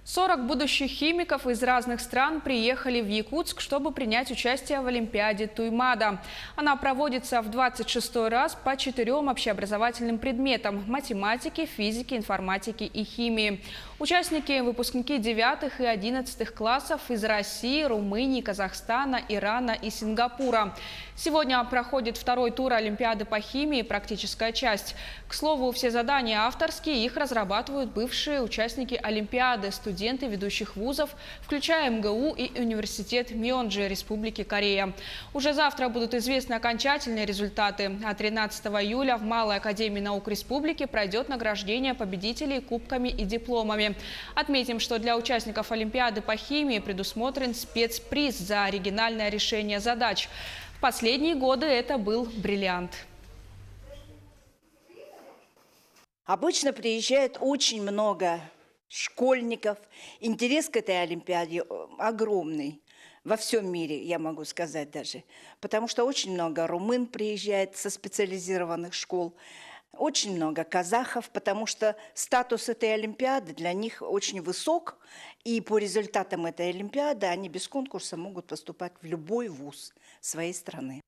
40 будущих химиков из разных стран приехали в Якутск, чтобы принять участие в Олимпиаде Туймада. Она проводится в 26-й раз по 4 общеобразовательным предметам – математике, физике, информатике и химии. Участники – выпускники 9 и 11 классов из России, Румынии, Казахстана, Ирана и Сингапура. Сегодня проходит второй тур Олимпиады по химии, практическая часть. К слову, все задания авторские, их разрабатывают бывшие участники Олимпиады, студенты ведущих вузов, включая МГУ и университет Мьонджи Республики Корея. Уже завтра будут известны окончательные результаты. А 13 июля в Малой академии наук Республики пройдет награждение победителей кубками и дипломами. Отметим, что для участников Олимпиады по химии предусмотрен спецприз за оригинальное решение задач. В последние годы это был бриллиант. Обычно приезжает очень много школьников. Интерес к этой Олимпиаде огромный. Во всем мире, я могу сказать даже. Потому что очень много румын приезжает со специализированных школ. Очень много казахов, потому что статус этой Олимпиады для них очень высок. И по результатам этой Олимпиады они без конкурса могут поступать в любой вуз своей страны.